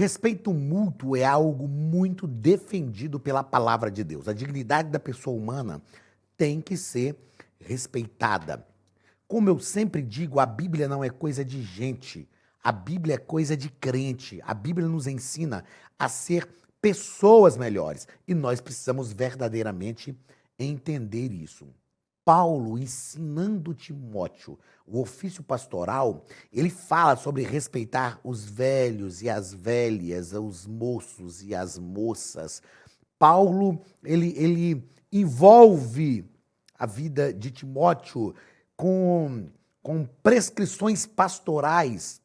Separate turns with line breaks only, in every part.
respeito mútuo é algo muito defendido pela palavra de Deus. A dignidade da pessoa humana tem que ser respeitada. Como eu sempre digo, a Bíblia não é coisa de gente, a Bíblia é coisa de crente. A Bíblia nos ensina a ser pessoas melhores e nós precisamos verdadeiramente entender isso. Paulo ensinando Timóteo o ofício pastoral, ele fala sobre respeitar os velhos e as velhas, os moços e as moças. Paulo, ele envolve a vida de Timóteo com prescrições pastorais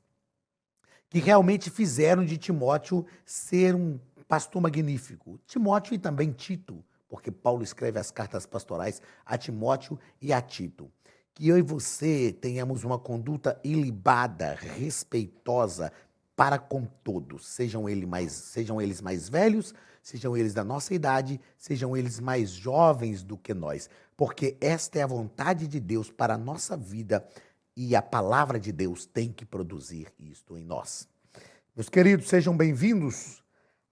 que realmente fizeram de Timóteo ser um pastor magnífico. Timóteo e também Tito, porque Paulo escreve as cartas pastorais a Timóteo e a Tito. Que eu e você tenhamos uma conduta ilibada, respeitosa para com todos, sejam eles mais velhos, sejam eles da nossa idade, sejam eles mais jovens do que nós, porque esta é a vontade de Deus para a nossa vida e a palavra de Deus tem que produzir isto em nós. Meus queridos, sejam bem-vindos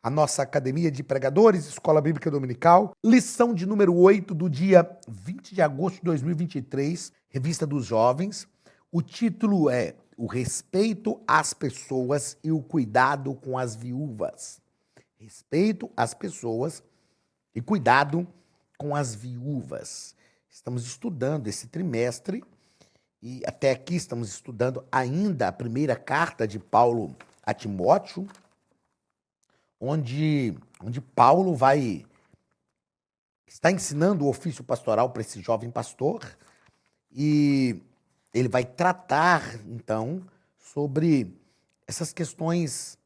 à nossa Academia de Pregadores, Escola Bíblica Dominical, lição de número 8 do dia 20 de agosto de 2023, Revista dos Jovens. O título é O Respeito às Pessoas e o Cuidado com as Viúvas. Respeito às pessoas e cuidado com as viúvas. Estamos estudando esse trimestre e até aqui estamos estudando ainda a primeira carta de Paulo a Timóteo, onde Paulo está ensinando o ofício pastoral para esse jovem pastor e ele vai tratar, então, sobre essas questões,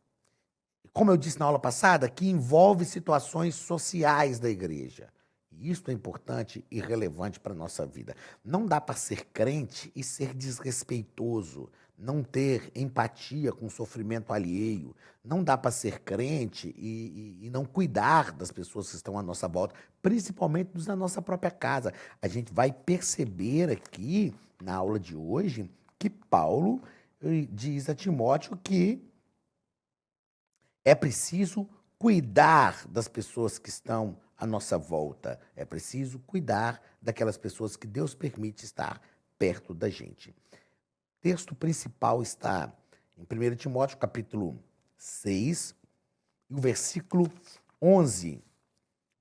como eu disse na aula passada, que envolve situações sociais da igreja. E isso é importante e relevante para a nossa vida. Não dá para ser crente e ser desrespeitoso, não ter empatia com o sofrimento alheio. Não dá para ser crente e não cuidar das pessoas que estão à nossa volta, principalmente dos da nossa própria casa. A gente vai perceber aqui, na aula de hoje, que Paulo diz a Timóteo que é preciso cuidar das pessoas que estão à nossa volta. É preciso cuidar daquelas pessoas que Deus permite estar perto da gente. O texto principal está em 1 Timóteo, capítulo 6, e o versículo 11.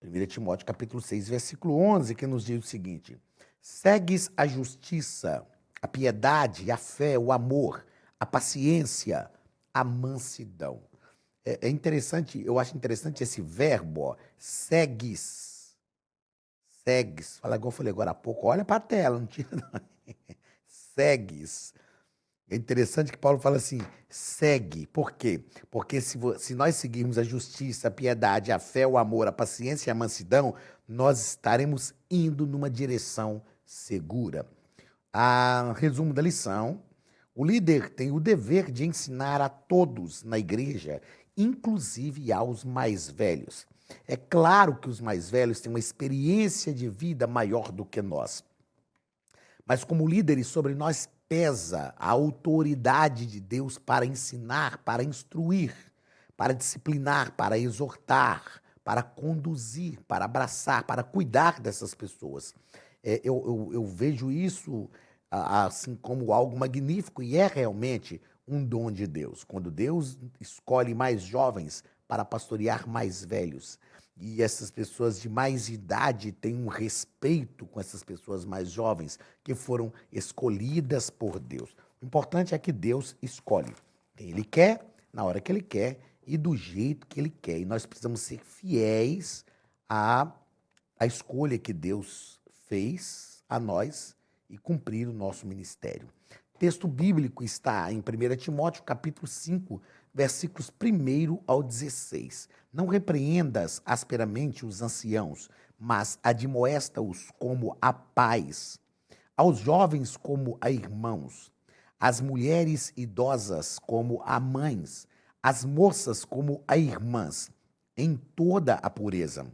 1 Timóteo, capítulo 6, versículo 11, que nos diz o seguinte: segues a justiça, a piedade, a fé, o amor, a paciência, a mansidão. É interessante, eu acho interessante esse verbo, ó, segues. Segues. Fala igual eu falei agora há pouco, olha para a tela, não tira não. Segues. É interessante que Paulo fala assim, segue. Por quê? Porque se nós seguirmos a justiça, a piedade, a fé, o amor, a paciência e a mansidão, nós estaremos indo numa direção segura. Resumo da lição: o líder tem o dever de ensinar a todos na igreja, inclusive aos mais velhos. É claro que os mais velhos têm uma experiência de vida maior do que nós. Mas como líderes, sobre nós pesa a autoridade de Deus para ensinar, para instruir, para disciplinar, para exortar, para conduzir, para abraçar, para cuidar dessas pessoas. Eu vejo isso assim como algo magnífico e é realmente um dom de Deus. Quando Deus escolhe mais jovens para pastorear mais velhos, e essas pessoas de mais idade têm um respeito com essas pessoas mais jovens que foram escolhidas por Deus. O importante é que Deus escolhe quem Ele quer, na hora que Ele quer e do jeito que Ele quer. E nós precisamos ser fiéis à escolha que Deus fez a nós e cumprir o nosso ministério. O texto bíblico está em 1 Timóteo, capítulo 5, versículos 1 ao 16. Não repreendas asperamente os anciãos, mas admoesta-os como a pais, aos jovens como a irmãos, às mulheres idosas como a mães, às moças como a irmãs, em toda a pureza.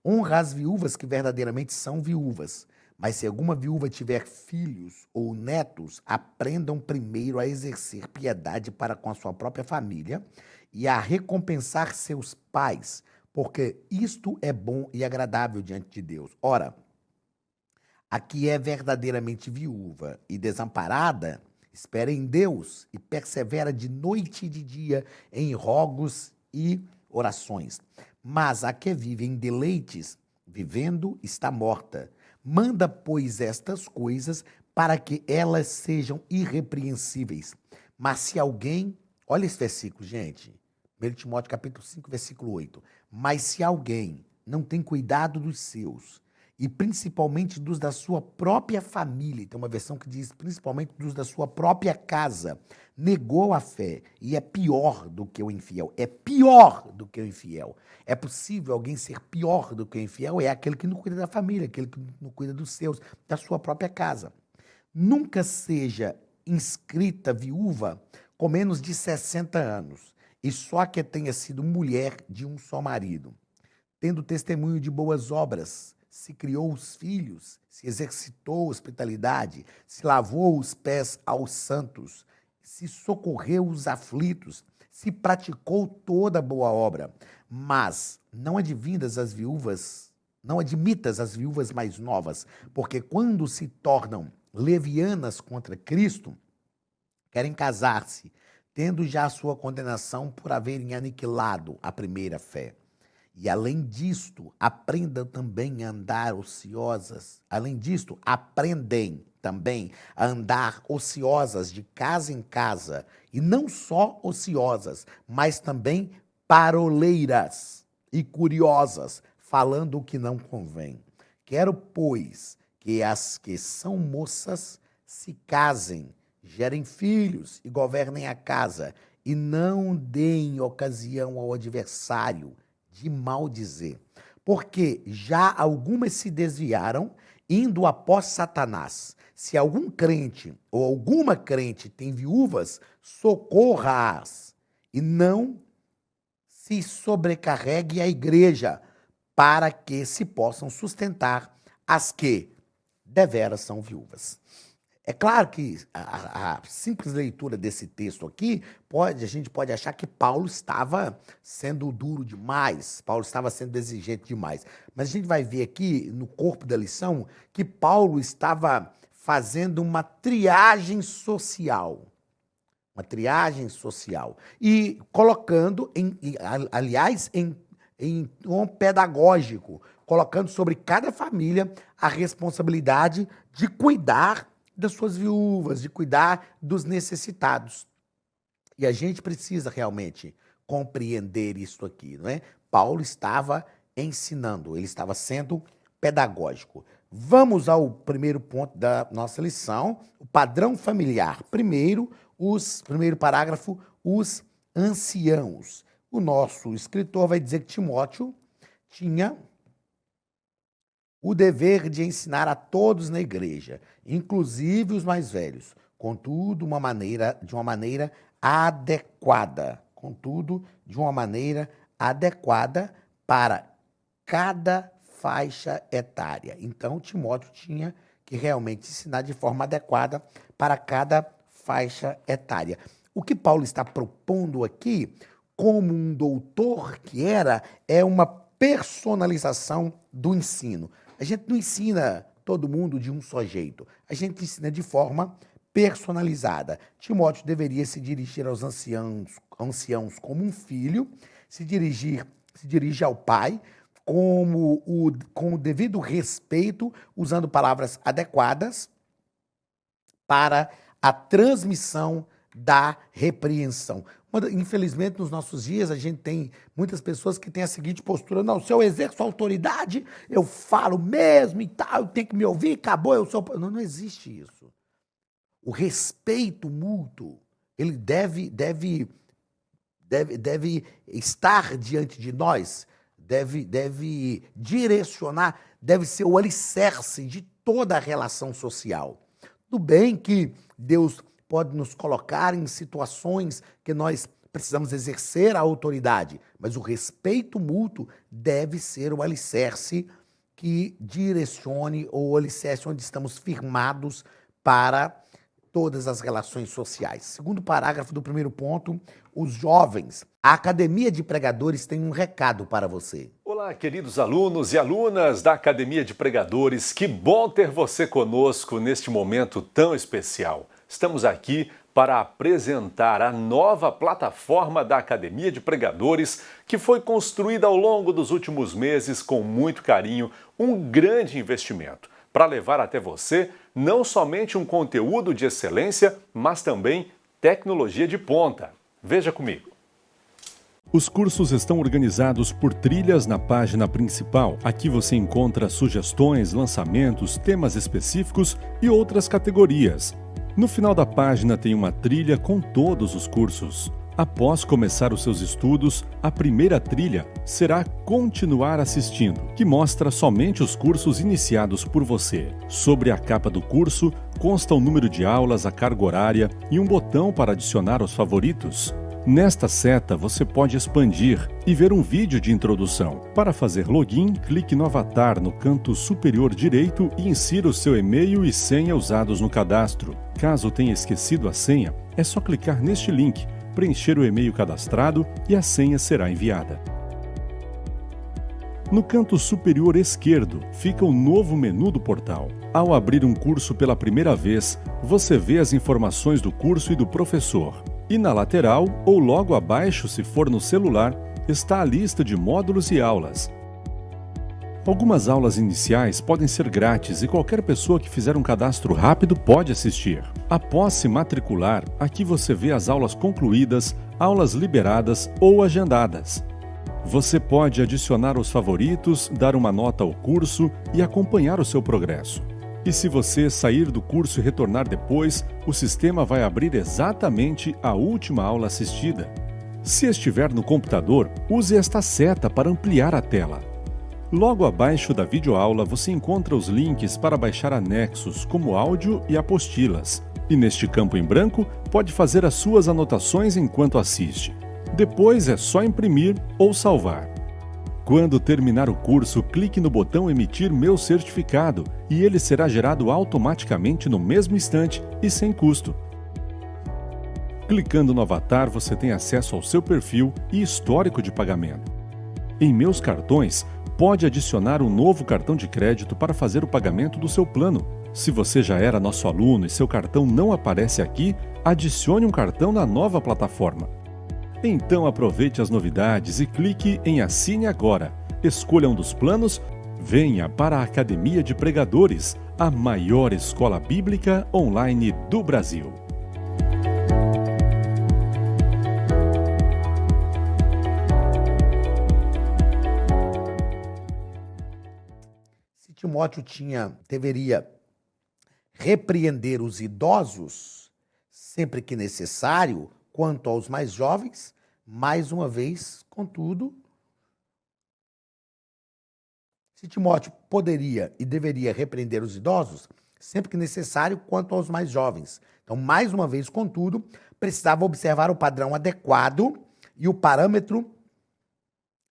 Honra as viúvas que verdadeiramente são viúvas. Mas se alguma viúva tiver filhos ou netos, aprendam primeiro a exercer piedade para com a sua própria família e a recompensar seus pais, porque isto é bom e agradável diante de Deus. Ora, a que é verdadeiramente viúva e desamparada, espera em Deus e persevera de noite e de dia em rogos e orações. Mas a que vive em deleites, vivendo, está morta. Manda, pois, estas coisas para que elas sejam irrepreensíveis. Mas se alguém, olha esse versículo, gente, 1 Timóteo capítulo 5, versículo 8. Mas se alguém não tem cuidado dos seus, e principalmente dos da sua própria família, tem uma versão que diz principalmente dos da sua própria casa, negou a fé e é pior do que o infiel. É pior do que o infiel. É possível alguém ser pior do que o infiel? É aquele que não cuida da família, aquele que não cuida dos seus, da sua própria casa. Nunca seja inscrita viúva com menos de 60 anos, e só que tenha sido mulher de um só marido, tendo testemunho de boas obras, se criou os filhos, se exercitou hospitalidade, se lavou os pés aos santos, se socorreu os aflitos, se praticou toda boa obra. Mas não advindas as viúvas, não admitas as viúvas mais novas, porque quando se tornam levianas contra Cristo, querem casar-se, tendo já a sua condenação por haverem aniquilado a primeira fé. E além disto, aprendam também a andar ociosas. Além disto, aprendem também a andar ociosas de casa em casa. E não só ociosas, mas também paroleiras e curiosas, falando o que não convém. Quero, pois, que as que são moças se casem, gerem filhos e governem a casa, e não deem ocasião ao adversário de maldizer, porque já algumas se desviaram, indo após Satanás. Se algum crente ou alguma crente tem viúvas, socorra-as, e não se sobrecarregue a igreja, para que se possam sustentar as que deveras são viúvas. É claro que a simples leitura desse texto aqui, a gente pode achar que Paulo estava sendo duro demais, Paulo estava sendo exigente demais. Mas a gente vai ver aqui, no corpo da lição, que Paulo estava fazendo uma triagem social. Uma triagem social. E colocando, aliás, em tom pedagógico, colocando sobre cada família a responsabilidade de cuidar das suas viúvas, de cuidar dos necessitados. E a gente precisa realmente compreender isso aqui, não é? Paulo estava ensinando, ele estava sendo pedagógico. Vamos ao primeiro ponto da nossa lição, o padrão familiar. Primeiro parágrafo, os anciãos. O nosso escritor vai dizer que Timóteo tinha o dever de ensinar a todos na igreja, inclusive os mais velhos, contudo, de uma maneira adequada. Contudo, de uma maneira adequada para cada faixa etária. Então, Timóteo tinha que realmente ensinar de forma adequada para cada faixa etária. O que Paulo está propondo aqui, como um doutor que era, é uma personalização do ensino. A gente não ensina todo mundo de um só jeito. A gente ensina de forma personalizada. Timóteo deveria se dirigir aos anciãos como um filho, se dirige ao pai com o devido respeito, usando palavras adequadas para a transmissão da repreensão. Infelizmente, nos nossos dias, a gente tem muitas pessoas que têm a seguinte postura: não, se eu exerço autoridade, eu falo mesmo e tal, eu tenho que me ouvir, acabou, eu sou... Não, não existe isso. O respeito mútuo, ele deve estar diante de nós, deve direcionar, deve ser o alicerce de toda a relação social. Tudo bem que Deus pode nos colocar em situações que nós precisamos exercer a autoridade, mas o respeito mútuo deve ser o alicerce que direcione, ou o alicerce onde estamos firmados para todas as relações sociais. Segundo parágrafo do primeiro ponto, os jovens. A Academia de Pregadores tem um recado para você.
Olá, queridos alunos e alunas da Academia de Pregadores. Que bom ter você conosco neste momento tão especial. Estamos aqui para apresentar a nova plataforma da Academia de Pregadores, que foi construída ao longo dos últimos meses com muito carinho, um grande investimento, para levar até você não somente um conteúdo de excelência, mas também tecnologia de ponta. Veja comigo. Os cursos estão organizados por trilhas na página principal. Aqui você encontra sugestões, lançamentos, temas específicos e outras categorias. No final da página tem uma trilha com todos os cursos. Após começar os seus estudos, a primeira trilha será Continuar assistindo, que mostra somente os cursos iniciados por você. Sobre a capa do curso, consta o número de aulas, a carga horária e um botão para adicionar os favoritos. Nesta seta, você pode expandir e ver um vídeo de introdução. Para fazer login, clique no avatar no canto superior direito e insira o seu e-mail e senha usados no cadastro. Caso tenha esquecido a senha, é só clicar neste link, preencher o e-mail cadastrado e a senha será enviada. No canto superior esquerdo fica o novo menu do portal. Ao abrir um curso pela primeira vez, você vê as informações do curso e do professor. E na lateral, ou logo abaixo se for no celular, está a lista de módulos e aulas. Algumas aulas iniciais podem ser grátis e qualquer pessoa que fizer um cadastro rápido pode assistir. Após se matricular, aqui você vê as aulas concluídas, aulas liberadas ou agendadas. Você pode adicionar os favoritos, dar uma nota ao curso e acompanhar o seu progresso. E se você sair do curso e retornar depois, o sistema vai abrir exatamente a última aula assistida. Se estiver no computador, use esta seta para ampliar a tela. Logo abaixo da videoaula você encontra os links para baixar anexos, como áudio e apostilas. E neste campo em branco, pode fazer as suas anotações enquanto assiste. Depois é só imprimir ou salvar. Quando terminar o curso, clique no botão Emitir meu certificado e ele será gerado automaticamente no mesmo instante e sem custo. Clicando no avatar, você tem acesso ao seu perfil e histórico de pagamento. Em Meus Cartões, pode adicionar um novo cartão de crédito para fazer o pagamento do seu plano. Se você já era nosso aluno e seu cartão não aparece aqui, adicione um cartão na nova plataforma. Então aproveite as novidades e clique em Assine Agora. Escolha um dos planos, venha para a Academia de Pregadores, a maior escola bíblica online do Brasil.
Se Timóteo deveria repreender os idosos sempre que necessário, quanto aos mais jovens, mais uma vez, contudo, se Timóteo poderia e deveria repreender os idosos, sempre que necessário, quanto aos mais jovens. Então, mais uma vez, contudo, precisava observar o padrão adequado e o parâmetro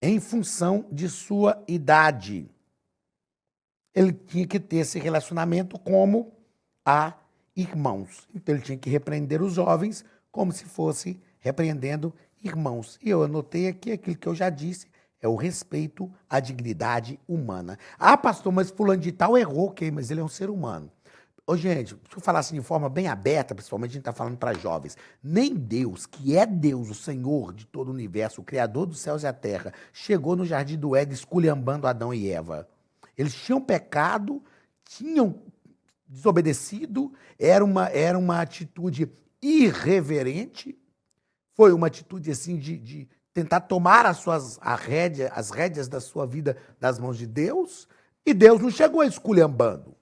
em função de sua idade. Ele tinha que ter esse relacionamento como a irmãos. Então, ele tinha que repreender os jovens como se fosse repreendendo irmãos. E eu anotei aqui aquilo que eu já disse, é o respeito à dignidade humana. Ah, pastor, mas fulano de tal errou, ok, mas ele é um ser humano. Ô, gente, se eu falar assim de forma bem aberta, principalmente a gente está falando para jovens, nem Deus, que é Deus, o Senhor de todo o universo, o Criador dos céus e a terra, chegou no jardim do Éden esculhambando Adão e Eva. Eles tinham pecado, tinham desobedecido, era uma atitude irreverente, foi uma atitude assim de tentar tomar as rédeas da sua vida das mãos de Deus, e Deus não chegou esculhambando.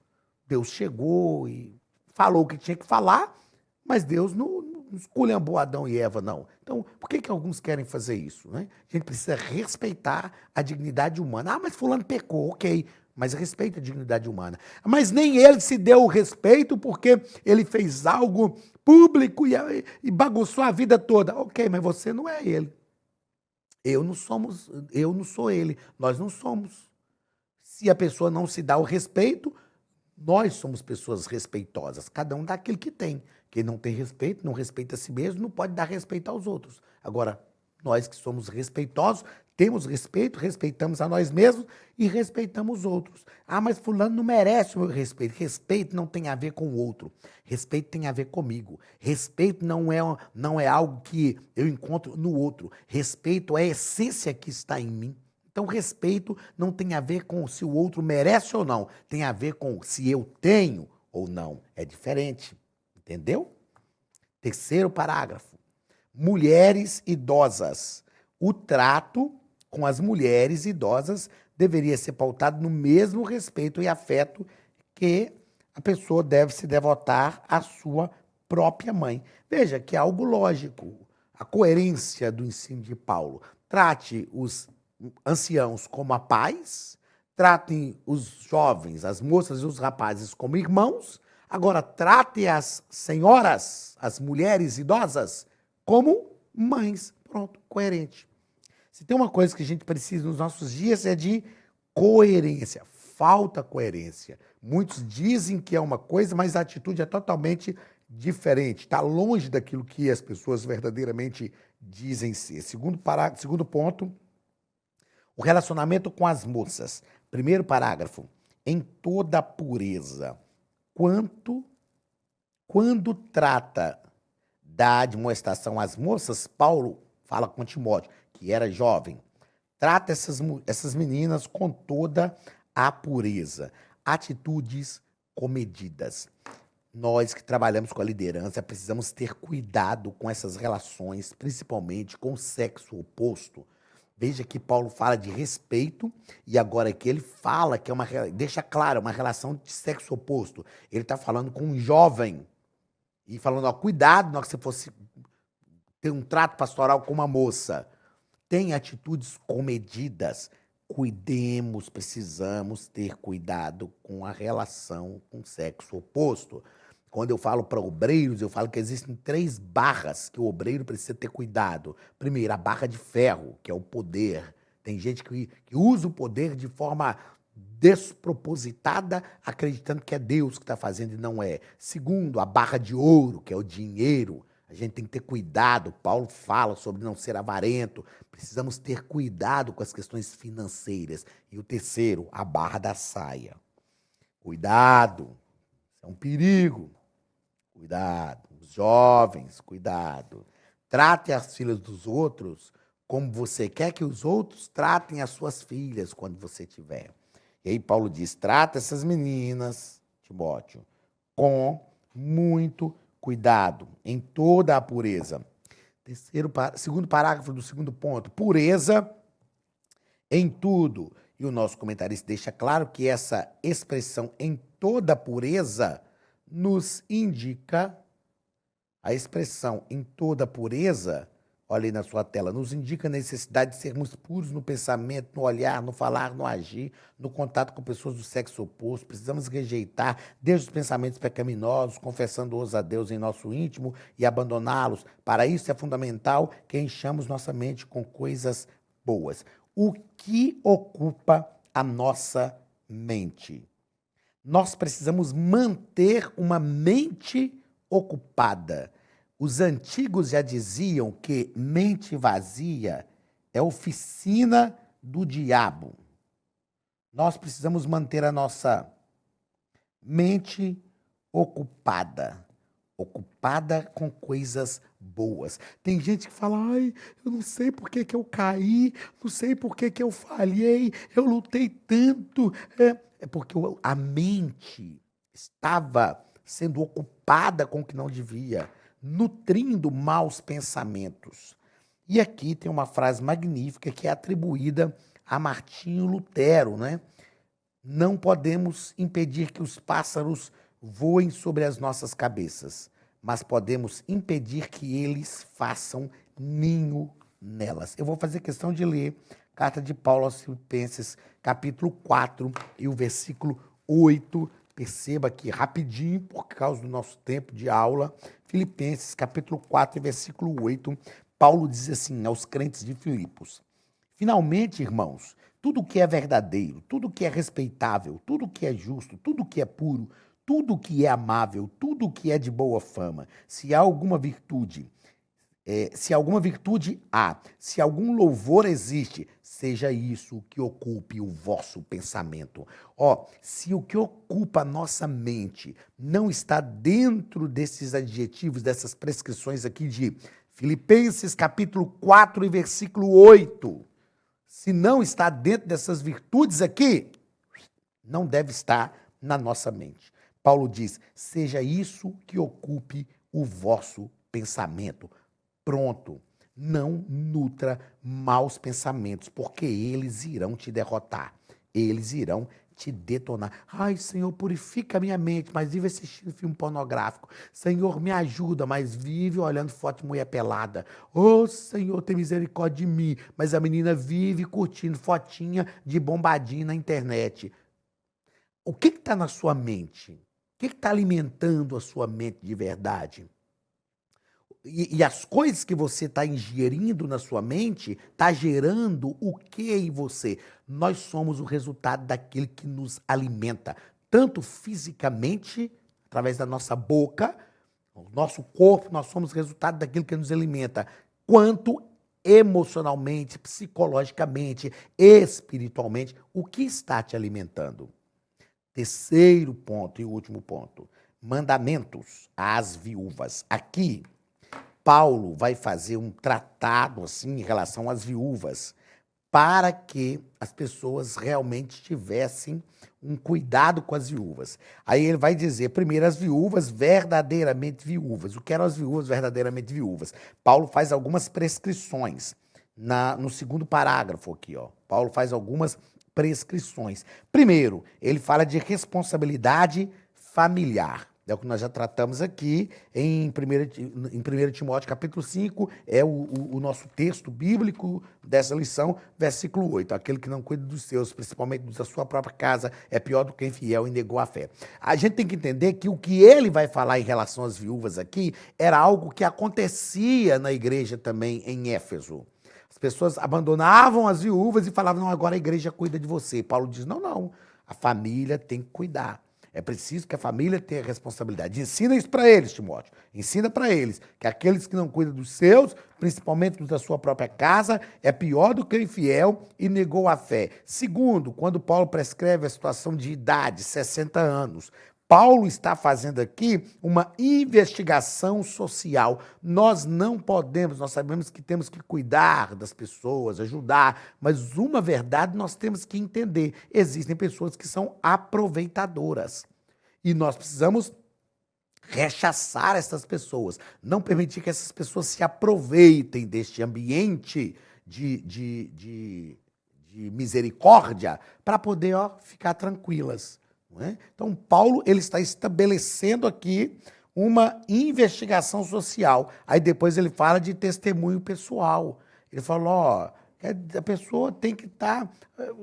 Deus chegou e falou o que tinha que falar, mas Deus não esculhambou Adão e Eva, não. Então, por que alguns querem fazer isso, né? A gente precisa respeitar a dignidade humana. Ah, mas fulano pecou, ok, mas respeita a dignidade humana. Mas nem ele se deu o respeito porque ele fez algo público e bagunçou a vida toda. Ok, mas você não é ele. Eu não sou ele, nós não somos. Se a pessoa não se dá o respeito, nós somos pessoas respeitosas, cada um dá aquilo que tem. Quem não tem respeito, não respeita a si mesmo, não pode dar respeito aos outros. Agora, nós que somos respeitosos, temos respeito, respeitamos a nós mesmos e respeitamos os outros. Ah, mas fulano não merece o meu respeito. Respeito não tem a ver com o outro. Respeito tem a ver comigo. Respeito não é algo que eu encontro no outro. Respeito é a essência que está em mim. Então, respeito não tem a ver com se o outro merece ou não. Tem a ver com se eu tenho ou não. É diferente. Entendeu? Terceiro parágrafo. Mulheres idosas. O trato com as mulheres idosas deveria ser pautado no mesmo respeito e afeto que a pessoa deve se devotar à sua própria mãe. Veja que é algo lógico. A coerência do ensino de Paulo. Trate os anciãos como a pais, tratem os jovens, as moças e os rapazes como irmãos. Agora, trate as senhoras, as mulheres idosas, como mães. Pronto, coerente. Se tem uma coisa que a gente precisa nos nossos dias é de coerência. Falta coerência. Muitos dizem que é uma coisa, mas a atitude é totalmente diferente. Está longe daquilo que as pessoas verdadeiramente dizem ser. Segundo ponto, o relacionamento com as moças. Primeiro parágrafo. Em toda pureza. Quando trata da admoestação às moças, Paulo fala com Timóteo, que era jovem, trata essas meninas com toda a pureza, atitudes comedidas. Nós que trabalhamos com a liderança precisamos ter cuidado com essas relações, principalmente com o sexo oposto. Veja que Paulo fala de respeito e agora que ele fala que deixa claro, uma relação de sexo oposto. Ele está falando com um jovem e falando, ó, cuidado na hora que você fosse ter um trato pastoral com uma moça. Tem atitudes comedidas. Cuidemos, precisamos ter cuidado com a relação com o sexo oposto. Quando eu falo para obreiros, eu falo que existem 3 barras que o obreiro precisa ter cuidado. Primeiro, a barra de ferro, que é o poder. Tem gente que usa o poder de forma despropositada, acreditando que é Deus que está fazendo e não é. Segundo, a barra de ouro, que é o dinheiro. A gente tem que ter cuidado. Paulo fala sobre não ser avarento. Precisamos ter cuidado com as questões financeiras. E o terceiro, a barra da saia. Cuidado. Isso é um perigo. Cuidado. Os jovens, cuidado. Trate as filhas dos outros como você quer que os outros tratem as suas filhas quando você tiver. E aí Paulo diz, trata essas meninas, Timóteo, com muito cuidado, em toda a pureza. Segundo parágrafo do segundo ponto, pureza em tudo. E o nosso comentarista deixa claro que essa expressão em toda pureza nos indica, a expressão em toda pureza, olha aí na sua tela, nos indica a necessidade de sermos puros no pensamento, no olhar, no falar, no agir, no contato com pessoas do sexo oposto. Precisamos rejeitar desde os pensamentos pecaminosos, confessando-os a Deus em nosso íntimo e abandoná-los. Para isso é fundamental que enchamos nossa mente com coisas boas. O que ocupa a nossa mente? Nós precisamos manter uma mente ocupada. Os antigos já diziam que mente vazia é oficina do diabo. Nós precisamos manter a nossa mente ocupada. Ocupada com coisas boas. Tem gente que fala, ai, eu não sei por que eu caí, não sei por que eu falhei, eu lutei tanto. É porque a mente estava sendo ocupada com o que não devia, nutrindo maus pensamentos. E aqui tem uma frase magnífica que é atribuída a Martinho Lutero, né? Não podemos impedir que os pássaros voem sobre as nossas cabeças, mas podemos impedir que eles façam ninho nelas. Eu vou fazer questão de ler Carta de Paulo aos Filipenses, capítulo 4 e o versículo 8. Perceba aqui rapidinho, por causa do nosso tempo de aula, Filipenses, capítulo 4 e versículo 8, Paulo diz assim aos crentes de Filipos: finalmente, irmãos, tudo que é verdadeiro, tudo que é respeitável, tudo que é justo, tudo que é puro, tudo que é amável, tudo que é de boa fama, se há alguma virtude, se alguma virtude há, se algum louvor existe, seja isso que ocupe o vosso pensamento. Ó, se o que ocupa a nossa mente não está dentro desses adjetivos, dessas prescrições aqui de Filipenses capítulo 4 e versículo 8, se não está dentro dessas virtudes aqui, não deve estar na nossa mente. Paulo diz, seja isso que ocupe o vosso pensamento. Pronto. Não nutra maus pensamentos, porque eles irão te derrotar. Eles irão te detonar. Ai, Senhor, purifica a minha mente, mas vive assistindo filme pornográfico. Senhor, me ajuda, mas vive olhando foto de mulher pelada. Ô, Senhor, tem misericórdia de mim, mas a menina vive curtindo fotinha de bombadinha na internet. O que está na sua mente? O que está alimentando a sua mente de verdade? E as coisas que você está ingerindo na sua mente está gerando o que em você? Nós somos o resultado daquele que nos alimenta, tanto fisicamente, através da nossa boca, o nosso corpo, nós somos resultado daquilo que nos alimenta, quanto emocionalmente, psicologicamente, espiritualmente, o que está te alimentando? Terceiro ponto e último ponto, mandamentos às viúvas. Aqui, Paulo vai fazer um tratado assim em relação às viúvas, para que as pessoas realmente tivessem um cuidado com as viúvas. Aí ele vai dizer, primeiro, as viúvas verdadeiramente viúvas. O que eram as viúvas verdadeiramente viúvas? Paulo faz algumas prescrições no segundo parágrafo aqui, ó. Paulo faz algumas prescrições. Primeiro, ele fala de responsabilidade familiar. É o que nós já tratamos aqui em 1 Timóteo capítulo 5, é o nosso texto bíblico dessa lição, versículo 8. Aquele que não cuida dos seus, principalmente da sua própria casa, é pior do que infiel e negou a fé. A gente tem que entender que o que ele vai falar em relação às viúvas aqui era algo que acontecia na igreja também em Éfeso. As pessoas abandonavam as viúvas e falavam, não, agora a igreja cuida de você. Paulo diz, não, a família tem que cuidar. É preciso que a família tenha responsabilidade. Ensina isso para eles, Timóteo. Ensina para eles que aqueles que não cuidam dos seus, principalmente dos da sua própria casa, é pior do que o infiel e negou a fé. Segundo, quando Paulo prescreve a situação de idade, 60 anos, Paulo está fazendo aqui uma investigação social. Nós não podemos, nós sabemos que temos que cuidar das pessoas, ajudar, mas uma verdade nós temos que entender. Existem pessoas que são aproveitadoras. E nós precisamos rechaçar essas pessoas, não permitir que essas pessoas se aproveitem deste ambiente de misericórdia para poder ficar tranquilas. Não é? Então, Paulo ele está estabelecendo aqui uma investigação social. Aí depois ele fala de testemunho pessoal. Ele falou, a pessoa tem que estar...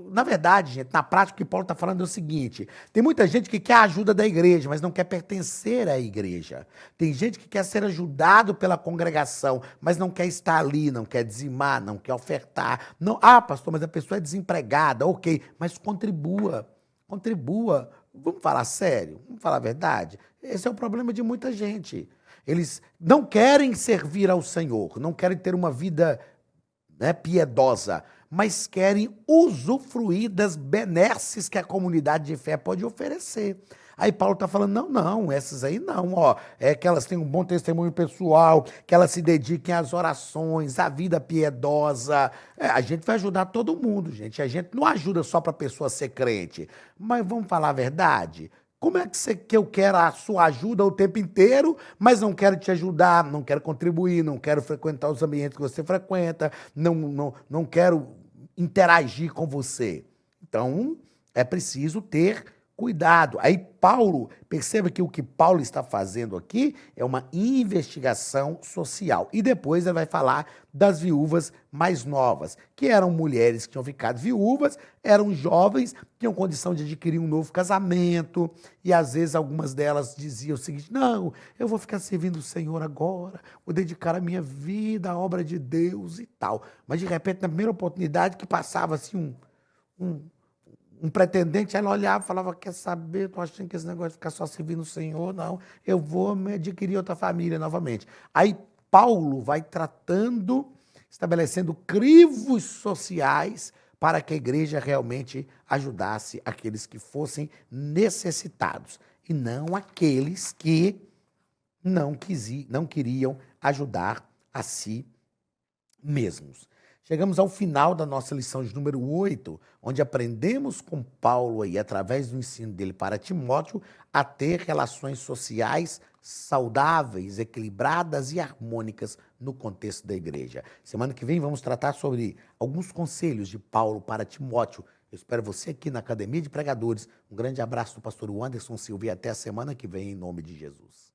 Na verdade, gente, na prática, o que Paulo está falando é o seguinte, tem muita gente que quer a ajuda da igreja, mas não quer pertencer à igreja. Tem gente que quer ser ajudado pela congregação, mas não quer estar ali, não quer dizimar, não quer ofertar. Não, pastor, mas a pessoa é desempregada, ok, mas contribua. Contribua. Vamos falar sério? Vamos falar a verdade? Esse é o problema de muita gente. Eles não querem servir ao Senhor, não querem ter uma vida piedosa, mas querem usufruir das benesses que a comunidade de fé pode oferecer. Aí Paulo está falando, não, essas aí não, é que elas têm um bom testemunho pessoal, que elas se dediquem às orações, à vida piedosa. A gente vai ajudar todo mundo, gente. A gente não ajuda só para a pessoa ser crente. Mas vamos falar a verdade? Como é que eu quero a sua ajuda o tempo inteiro, mas não quero te ajudar, não quero contribuir, não quero frequentar os ambientes que você frequenta, não quero interagir com você? Então, é preciso ter cuidado. Aí Paulo, perceba que o que Paulo está fazendo aqui é uma investigação social. E depois ele vai falar das viúvas mais novas, que eram mulheres que tinham ficado viúvas, eram jovens, tinham condição de adquirir um novo casamento, e às vezes algumas delas diziam o seguinte, não, eu vou ficar servindo o Senhor agora, vou dedicar a minha vida à obra de Deus e tal. Mas de repente, na primeira oportunidade que passava assim um pretendente, ela olhava e falava, quer saber, tô achando que esse negócio de ficar só servindo o Senhor, não, eu vou me adquirir outra família novamente. Aí Paulo vai tratando, estabelecendo crivos sociais para que a igreja realmente ajudasse aqueles que fossem necessitados, e não aqueles que não queriam ajudar a si mesmos. Chegamos ao final da nossa lição de número 8, onde aprendemos com Paulo aí, através do ensino dele para Timóteo, a ter relações sociais saudáveis, equilibradas e harmônicas no contexto da igreja. Semana que vem vamos tratar sobre alguns conselhos de Paulo para Timóteo. Eu espero você aqui na Academia de Pregadores. Um grande abraço do pastor Anderson Silva e até a semana que vem, em nome de Jesus.